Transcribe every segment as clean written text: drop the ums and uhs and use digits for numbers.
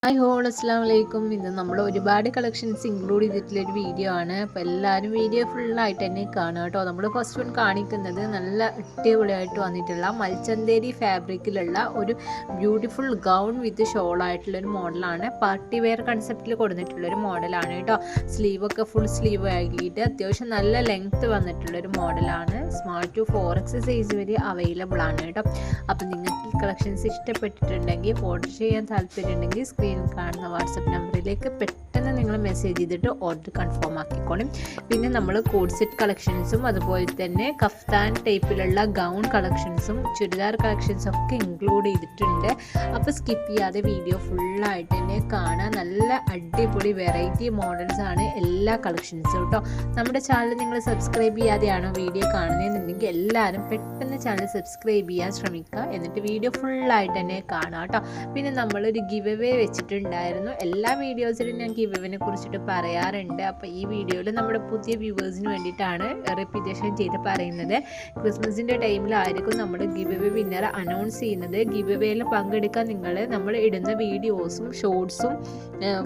Hi whole അസ്സാം വലൈക്കും. ഇത് നമ്മൾ ഒരുപാട് കളക്ഷൻസ് ഇൻക്ലൂഡ് ചെയ്തിട്ടുള്ളൊരു വീഡിയോ ആണ്. അപ്പോൾ എല്ലാവരും വീഡിയോ ഫുള്ളായിട്ട് തന്നെ കാണുക കേട്ടോ. നമ്മൾ ഫസ്റ്റ് വൺ കാണിക്കുന്നത് നല്ല അടിപൊളിയായിട്ട് വന്നിട്ടുള്ള മൽച്ചന്തേരി ഫാബ്രിക്കിലുള്ള ഒരു ബ്യൂട്ടിഫുൾ ഗൗൺ വിത്ത് ഷോൾ ആയിട്ടുള്ളൊരു മോഡലാണ്. പാർട്ടി വെയർ കൺസെപ്റ്റിൽ കൊടുത്തിട്ടുള്ളൊരു മോഡലാണ് കേട്ടോ. സ്ലീവൊക്കെ ഫുൾ സ്ലീവ് ആക്കിയിട്ട് അത്യാവശ്യം നല്ല ലെങ്ത്ത് വന്നിട്ടുള്ളൊരു മോഡലാണ്. സ്മാർട്ട് ടു 4X സൈസ് വരെ അവൈലബിൾ ആണ് കേട്ടോ. അപ്പോൾ നിങ്ങൾക്ക് ഈ കളക്ഷൻസ് ഇഷ്ടപ്പെട്ടിട്ടുണ്ടെങ്കിൽ ഓർഡർ ചെയ്യാൻ താല്പര്യമുണ്ടെങ്കിൽ സ്ക്രീനിൽ കാണുന്ന വാട്സപ്പ് നമ്പറിലേക്ക് പെട്ടെന്ന് നിങ്ങൾ മെസ്സേജ് ചെയ്തിട്ട് ഓർഡർ കൺഫേം ആക്കിക്കോളും. പിന്നെ നമ്മൾ കോഡ് സെറ്റ് കളക്ഷൻസും അതുപോലെ തന്നെ കഫ്താൻ ടൈപ്പിലുള്ള ഗൗൺ കളക്ഷൻസും ചുരിദാർ കളക്ഷൻസും ഒക്കെ ഇൻക്ലൂഡ് ചെയ്തിട്ടുണ്ട്. അപ്പോൾ സ്കിപ്പ് ചെയ്യാതെ വീഡിയോ ഫുള്ളായിട്ട് തന്നെ കാണാൻ. നല്ല അടിപൊളി വെറൈറ്റി മോഡൽസ് ആണ് എല്ലാ കളക്ഷൻസും കേട്ടോ. നമ്മുടെ ചാനൽ നിങ്ങൾ സബ്സ്ക്രൈബ് ചെയ്യാതെയാണോ വീഡിയോ കാണുന്നതെന്നുണ്ടെങ്കിൽ എല്ലാവരും പെട്ടെന്ന് ചാനൽ സബ്സ്ക്രൈബ് ചെയ്യാൻ ശ്രമിക്കുക. എന്നിട്ട് വീഡിയോ ഫുള്ളായിട്ട് തന്നെ കാണാം കേട്ടോ. പിന്നെ നമ്മളൊരു ഗിവ് അവേ വെച്ചിട്ടുണ്ടായിരുന്നു. എല്ലാ വീഡിയോസിലും ഞാൻ ഗിവ് അവേനെ കുറിച്ചിട്ട് പറയാറുണ്ട്. അപ്പോൾ ഈ വീഡിയോയിൽ നമ്മുടെ പുതിയ വ്യൂവേഴ്സിന് വേണ്ടിയിട്ടാണ് റിപ്പീറ്റേഷൻ ചെയ്ത് പറയുന്നത്. ക്രിസ്മസിൻ്റെ ടൈമിലായിരിക്കും നമ്മൾ ഗിവ് അവേ വിന്നർ അനൗൺസ് ചെയ്യുന്നത്. ഗിവ് അവേയിൽ പങ്കെടുക്കാൻ നമ്മൾ ഇടുന്ന വീഡിയോസും ഷോർട്സും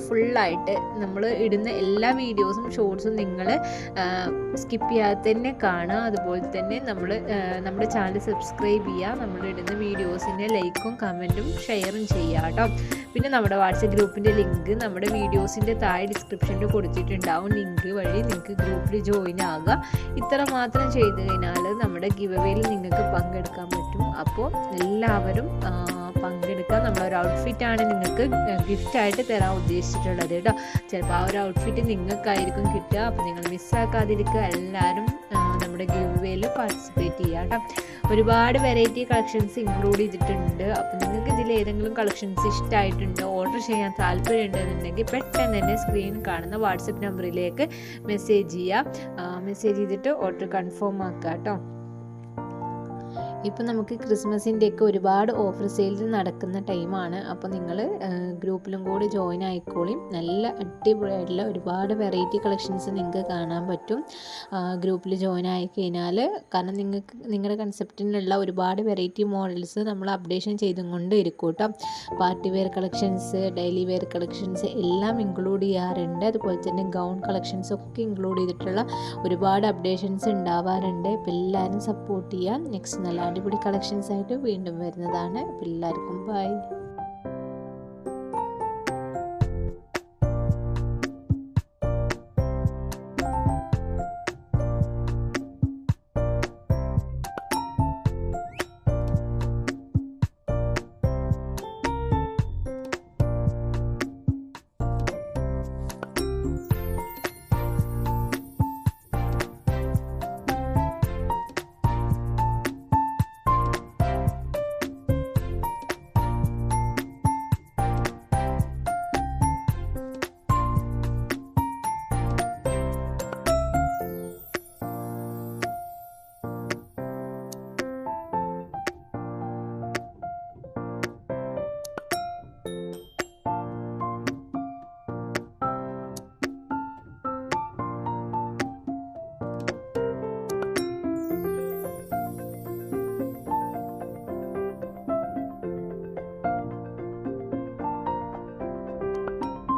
ഫുള്ളായിട്ട് നമ്മൾ ഇടുന്ന എല്ലാ വീഡിയോസും ഷോർട്സും നിങ്ങൾ സ്കിപ്പ് ചെയ്യാതെ തന്നെ കാണുക. അതുപോലെ തന്നെ നമ്മുടെ ചാനൽ സബ്സ്ക്രൈബ് ചെയ്യുക. നമ്മളിടുന്ന വീഡിയോസിൻ്റെ ലൈക്കും കമൻറ്റും ഷെയറും ചെയ്യുക കേട്ടോ. പിന്നെ നമ്മുടെ വാട്സപ്പ് ഗ്രൂപ്പിൻ്റെ ലിങ്ക് നമ്മുടെ വീഡിയോസിൻ്റെ താഴെ ഡിസ്ക്രിപ്ഷനിൽ കൊടുത്തിട്ടുണ്ടാവും. ലിങ്ക് വഴി നിങ്ങൾക്ക് ഗ്രൂപ്പിൽ ജോയിൻ ആകുക. ഇത്ര മാത്രം ചെയ്ത് കഴിഞ്ഞാൽ നമ്മുടെ ഗിവ് അവേയിൽ നിങ്ങൾക്ക് പങ്കെടുക്കാൻ പറ്റും. അപ്പോൾ എല്ലാവരും പങ്കെടുക്കുക. നമ്മളൊരു ഔട്ട്ഫിറ്റാണ് നിങ്ങൾക്ക് ഗിഫ്റ്റായിട്ട് തരാൻ ഉദ്ദേശിച്ചിട്ടുള്ളത് കേട്ടോ. ചിലപ്പോൾ ആ ഒരു ഔട്ട്ഫിറ്റ് നിങ്ങൾക്കായിരിക്കും കിട്ടുക. അപ്പോൾ നിങ്ങൾ മിസ്സാക്കാതിരിക്കുക. എല്ലാവരും നമ്മുടെ ഗിവ് അവേയിൽ പാർട്ടിസിപ്പേറ്റ് ചെയ്യുക കേട്ടോ. ഒരുപാട് വെറൈറ്റി കളക്ഷൻസ് ഇൻക്ലൂഡ് ചെയ്തിട്ടുണ്ട്. അപ്പോൾ നിങ്ങൾക്ക് ഇതിൽ ഏതെങ്കിലും കളക്ഷൻസ് ഇഷ്ടമായിട്ടുണ്ട്, ഓർഡർ ചെയ്യാൻ താല്പര്യം ഉണ്ടെന്നുണ്ടെങ്കിൽ പെട്ടെന്ന് തന്നെ സ്ക്രീൻ കാണുന്ന വാട്സപ്പ് നമ്പറിലേക്ക് മെസ്സേജ് ചെയ്യുക. മെസ്സേജ് ചെയ്തിട്ട് ഓർഡർ കൺഫേം ആക്കുക കേട്ടോ. ഇപ്പം നമുക്ക് ക്രിസ്മസിൻ്റെയൊക്കെ ഒരുപാട് ഓഫർ സെയിൽസ് നടക്കുന്ന ടൈമാണ്. അപ്പോൾ നിങ്ങൾ ഗ്രൂപ്പിലും കൂടി ജോയിൻ ആയിക്കോളും. നല്ല അടിപൊളിയായിട്ടുള്ള ഒരുപാട് വെറൈറ്റി കളക്ഷൻസ് നിങ്ങൾക്ക് കാണാൻ പറ്റും ഗ്രൂപ്പിൽ ജോയിൻ ആയിക്കഴിഞ്ഞാൽ. കാരണം നിങ്ങളുടെ കൺസെപ്റ്റിനുള്ള ഒരുപാട് വെറൈറ്റി മോഡൽസ് നമ്മൾ അപ്ഡേഷൻ ചെയ്തും കൊണ്ട് ഇരിക്കും കേട്ടോ. Party wear collections, daily wear collections എല്ലാം ഇൻക്ലൂഡ് ചെയ്യാറുണ്ട്. അതുപോലെ തന്നെ ഗൗൺ കളക്ഷൻസ് ഒക്കെ ഇൻക്ലൂഡ് ചെയ്തിട്ടുള്ള ഒരുപാട് അപ്ഡേഷൻസ് ഉണ്ടാവാറുണ്ട്. അപ്പോൾ എല്ലാവരും സപ്പോർട്ട് ചെയ്യാം. നെക്സ്റ്റ് നല്ല അടിപൊളി കളക്ഷൻസ് ആയിട്ട് വീണ്ടും വരുന്നതാണ്. അപ്പോൾ എല്ലാവർക്കും ബൈ.